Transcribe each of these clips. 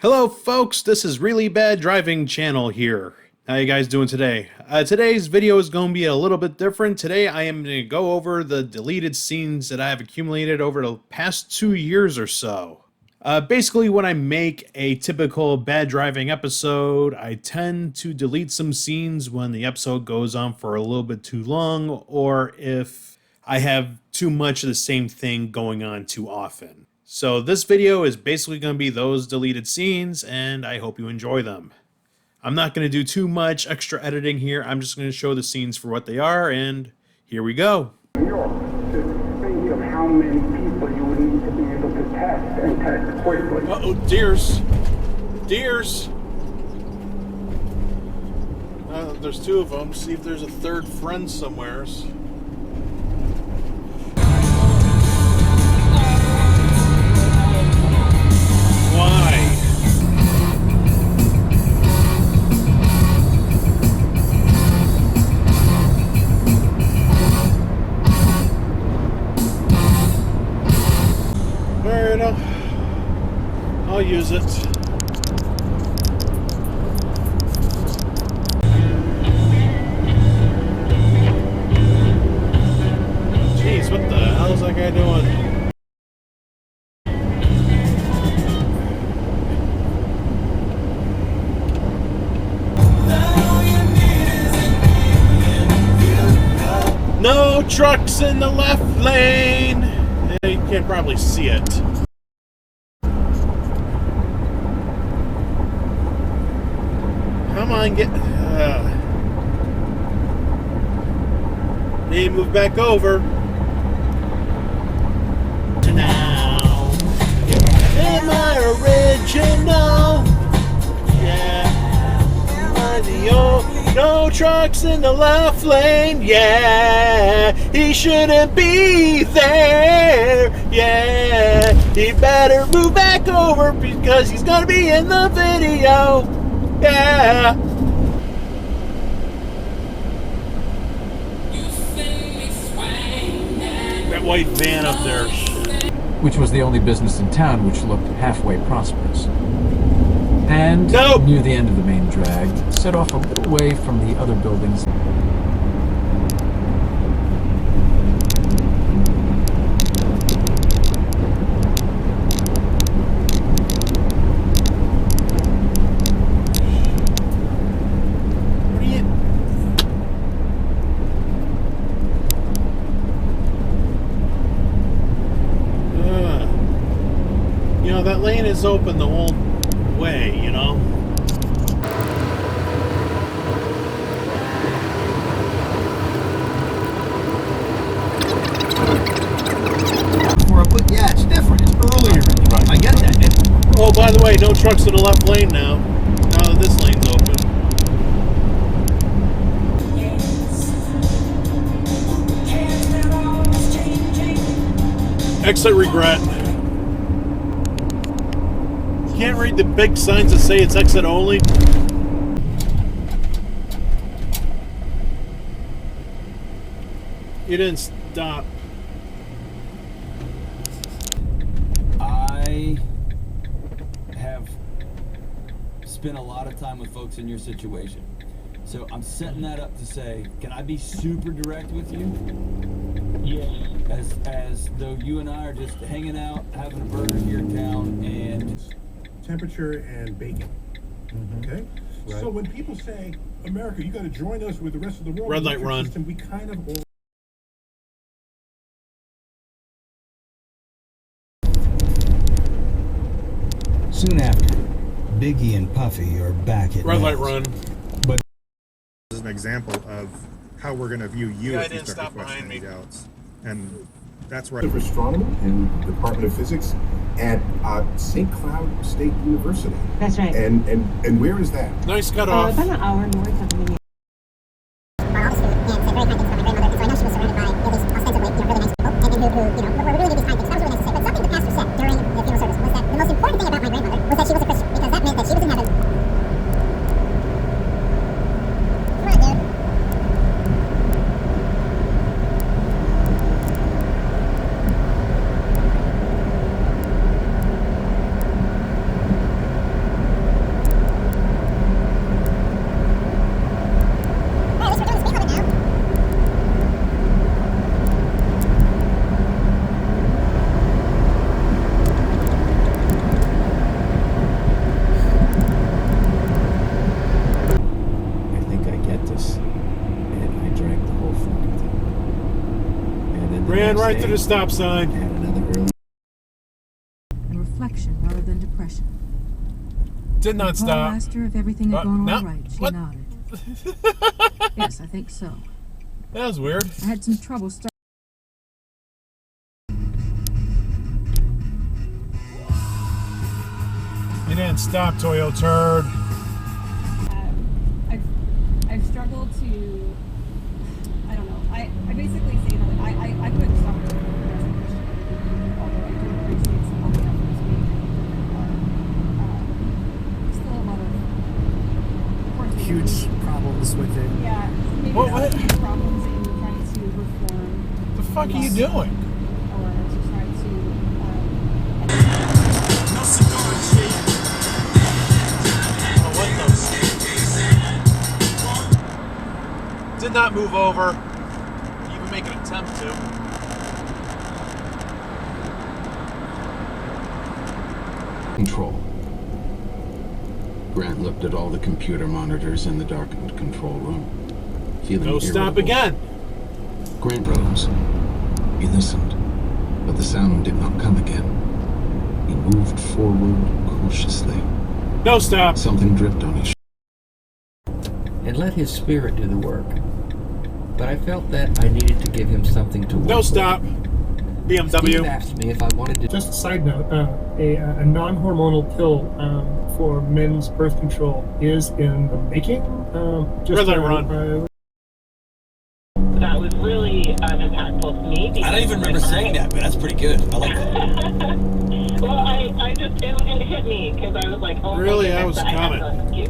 Hello folks, this is Really Bad Driving Channel here. How you guys doing today? Today's video is going to be a little bit different. Today I am going to go over the deleted scenes that I have accumulated over the past 2 years or so. Basically, when I make a typical bad driving episode, I tend to delete some scenes when the episode goes on for a little bit too long, or if I have too much of the same thing going on too often. So this video is basically going to be those deleted scenes, and I hope you enjoy them. I'm not going to do too much extra editing here. I'm just going to show the scenes for what they are, and here we go. New York, just think of how many people you would need to be able to test and test quickly. Uh-oh, deers. Deers. There's two of them. See if there's a third friend somewheres. Why? Alright, I'll use it. Jeez, what the hell is that guy doing? No trucks in the left lane! You can't probably see it. Come on, get... Need to move back over. Now. Am I original? Yeah. Am I the old... No trucks in the left lane, yeah. He shouldn't be there, yeah. He better move back over because he's gonna be in the video, yeah. That white van up there. Which was the only business in town which looked halfway prosperous. And Nope. near the end of the main drag, set off a little way from the other buildings. What are you... You know, that lane is open the whole way, you know? But yeah, it's different. It's earlier. Right. I get that. Oh, by the way, no trucks in the left lane now. Now that this lane's open. Exit regret. Can't read the big signs that say it's exit only. You didn't stop. I have spent a lot of time with folks in your situation. So I'm setting that up to say, can I be super direct with you? Yes. As though you and I are just hanging out, having a burger here in town, and... Temperature and bacon. Okay? Right. So when people say, America, you got to join us with the rest of the world, Red light electric run. system, we kind of all... Soon after, Biggie and Puffy are back at Red light Mel's. run. But This is an example of how we're going to view you Guy if you didn't start stop to question behind any me. doubts. And that's where of astronomy in the Department of Physics at St. Cloud State University. That's right. And where is that? Nice cut off. About an hour north of Minneapolis. ran right through the stop sign. Had another early And reflection rather than depression. Did not Paul stop. asked her if everything had gone no. all right. She What? nodded. Yes, I think so. That was weird. I had some trouble starting. You didn't stop, Toyo turd. I've struggled to, I don't know, I basically say that like, I couldn't stop it as a Christian, although I do appreciate some of the efforts being still a lot of, course, Huge problems with it. yeah, maybe What? not huge problems in trying to reform. The fuck are you doing? Or to try to, Did not move over. Even make an attempt to. Control. Grant looked at all the computer monitors in the darkened control room, feeling No stop irritable. again. Grant rose. He listened, but the sound did not come again. He moved forward cautiously. No stop. Something dripped on his And let his spirit do the work. But I felt that I needed to give him something to work No with. stop. Steve BMW. asked me if I wanted to. Just a side note, a non-hormonal pill for men's birth control is in the making. Red light, run. That was really impactful to me. I don't even remember saying that, but that's pretty good. I like that. Well, I just, it hit me because I was like, oh, Really? my That was goodness, a I have comment. no excuse.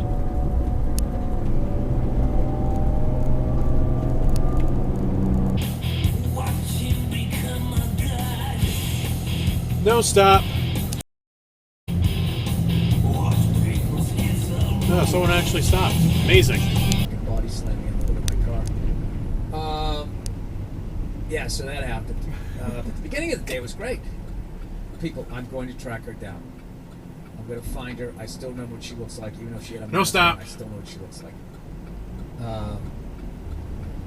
No stop. No, someone actually stopped. Amazing. Body slamming in the hood of my car. Yeah, so that happened. But the beginning of the day was great. People, I'm going to track her down. I'm going to find her. I still know what she looks like, even though she had a No mask stop. on, I still know what she looks like. Oh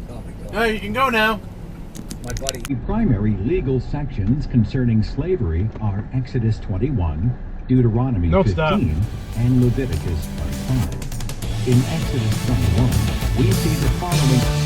my God. Hey, you can go now. My buddy. The primary legal sections concerning slavery are Exodus 21, Deuteronomy No 15, stop. and Leviticus 25. In Exodus 21, we see the following